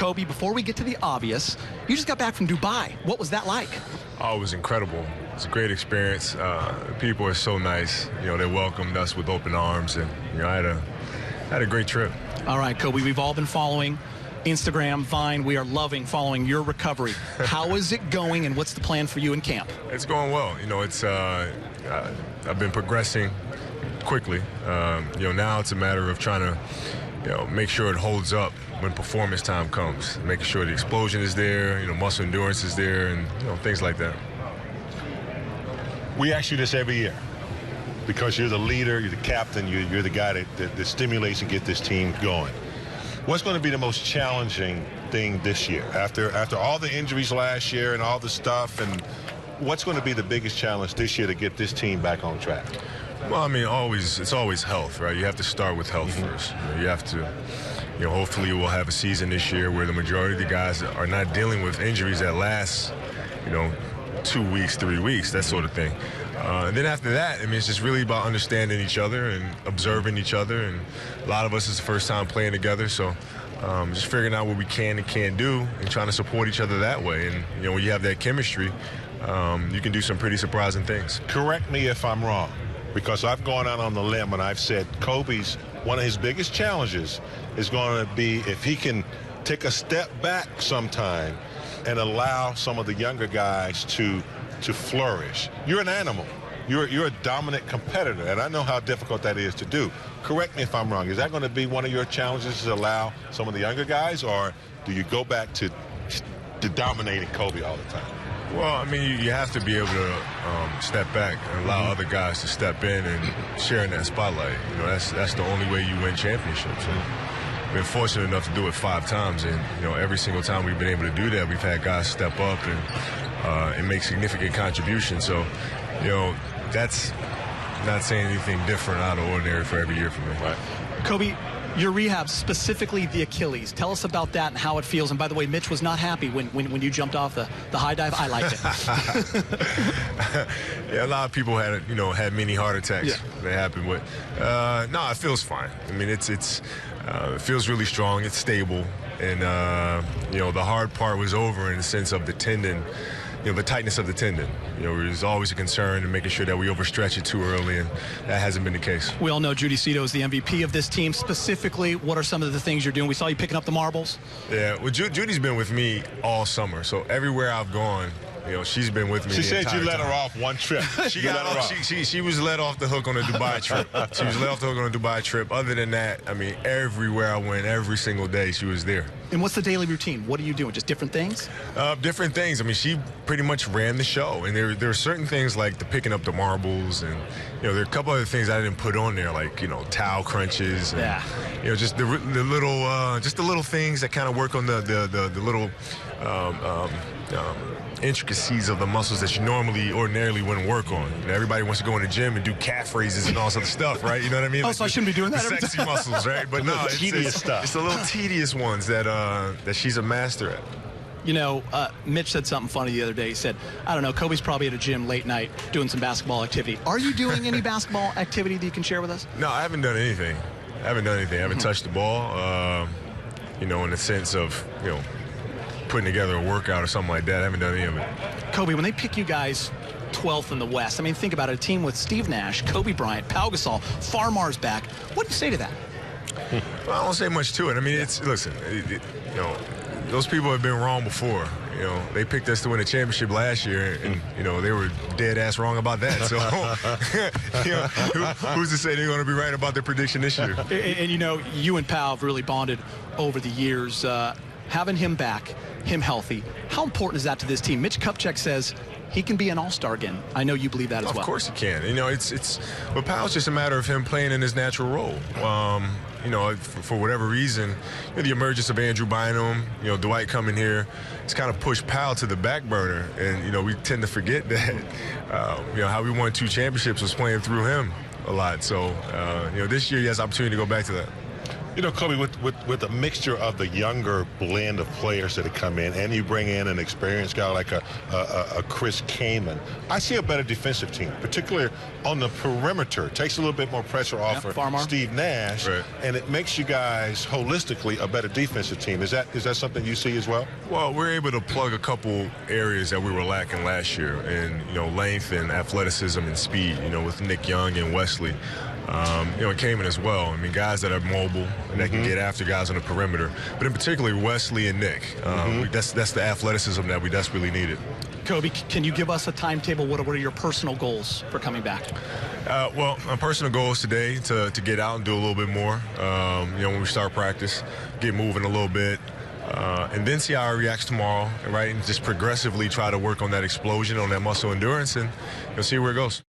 Kobe, before we get to the obvious, you just got back from Dubai. What was that like? Oh, it was incredible. It's a great experience. People are so nice. You know, they welcomed us with open arms, and I had a great trip. All right, Kobe, we've all been following Instagram, Vine. We are loving following your recovery. How is it going, and what's the plan for you in camp? It's going well. It's I've been progressing quickly. Now it's a matter of trying to, make sure it holds up when performance time comes. Making sure the explosion is there, muscle endurance is there, and things like that. We ask you this every year because you're the leader, you're the captain, you're the guy that stimulates and get this team going. What's going to be the most challenging thing this year after all the injuries last year and all the stuff, and what's going to be the biggest challenge this year to get this team back on track? Well, it's always health, right? You have to start with health first. You have to, hopefully we'll have a season this year where the majority of the guys are not dealing with injuries that last, 2 weeks, 3 weeks, that sort of thing. And then after that, it's just really about understanding each other and observing each other. And a lot of us is the first time playing together, so just figuring out what we can and can't do and trying to support each other that way. And, when you have that chemistry, you can do some pretty surprising things. Correct me if I'm wrong, because I've gone out on the limb and I've said Kobe's one of his biggest challenges is going to be if he can take a step back sometime and allow some of the younger guys to flourish. You're an animal. You're a dominant competitor, and I know how difficult that is to do. Correct me if I'm wrong. Is that going to be one of your challenges to allow some of the younger guys, or do you go back to dominating Kobe all the time? Well, you have to be able to step back and allow other guys to step in and share in that spotlight. That's the only way you win championships. And been fortunate enough to do it 5 times, and every single time we've been able to do that, we've had guys step up and make significant contributions. So, that's not saying anything different out of ordinary for every year for me. Right. Kobe, your rehab, specifically the Achilles. Tell us about that and how it feels. And by the way, Mitch was not happy when you jumped off the high dive. I liked it. Yeah, a lot of people had mini heart attacks. Yeah. They happened with. No, it feels fine. It feels really strong. It's stable, and the hard part was over in the sense of the tendon. The tightness of the tendon. There's always a concern in making sure that we overstretch it too early, and that hasn't been the case. We all know Judy Cito is the MVP of this team. Specifically, what are some of the things you're doing? We saw you picking up the marbles. Yeah, well, Judy's been with me all summer, so everywhere I've gone, she's been with me. She said you let time. her off one trip. She was let off the hook on the Dubai trip. She was let off the hook on the Dubai trip. Other than that, everywhere I went, every single day, she was there. And what's the daily routine? What are you doing? Just different things? Different things. She pretty much ran the show. And there are certain things like the picking up the marbles, and there are a couple other things I didn't put on there, like towel crunches. And, just the little things that kind of work on the little intricacies of the muscles that you ordinarily wouldn't work on. Everybody wants to go in the gym and do calf raises and all sorts of stuff, right? You know what I mean? Oh, so I shouldn't be doing that every sexy time. muscles, right? But no, tedious stuff. It's the little tedious ones that she's a master at. Mitch said something funny the other day. He said, I don't know, Kobe's probably at a gym late night doing some basketball activity. Are you doing any basketball activity that you can share with us? No, I haven't done anything. I haven't touched the ball, in the sense of, putting together a workout or something like that. I haven't done any of it. Kobe, when they pick you guys 12th in the West, think about it, a team with Steve Nash, Kobe Bryant, Pau Gasol, Farmar's back. What do you say to that? Well, I don't say much to it. Listen, those people have been wrong before. They picked us to win a championship last year, and, they were dead ass wrong about that. So, who's to say they're going to be right about their prediction this year? And you and Pau have really bonded over the years. Having him back, him healthy, how important is that to this team? Mitch Kupchak says he can be an all-star again. I know you believe that as well. Of course he can. But Pau's just a matter of him playing in his natural role. For whatever reason, the emergence of Andrew Bynum, Dwight coming here, it's kind of pushed Pau to the back burner. And, we tend to forget that, how we won 2 championships was playing through him a lot. So, this year he has opportunity to go back to that. You know, Kobe, with a mixture of the younger blend of players that have come in, and you bring in an experienced guy like a Chris Kaman, I see a better defensive team, particularly on the perimeter. It takes a little bit more pressure off of Steve Nash, and it makes you guys holistically a better defensive team. Is that something you see as well? Well, we're able to plug a couple areas that we were lacking last year, in length and athleticism and speed. With Nick Young and Wesley. And Kaman as well. I mean, guys that are mobile and that can get after guys on the perimeter. But in particular, Wesley and Nick. That's the athleticism that we desperately needed. Kobe, can you give us a timetable? What are your personal goals for coming back? Well, my personal goal is today to get out and do a little bit more. When we start practice, get moving a little bit. And then see how he reacts tomorrow, right? And just progressively try to work on that explosion, on that muscle endurance, and see where it goes.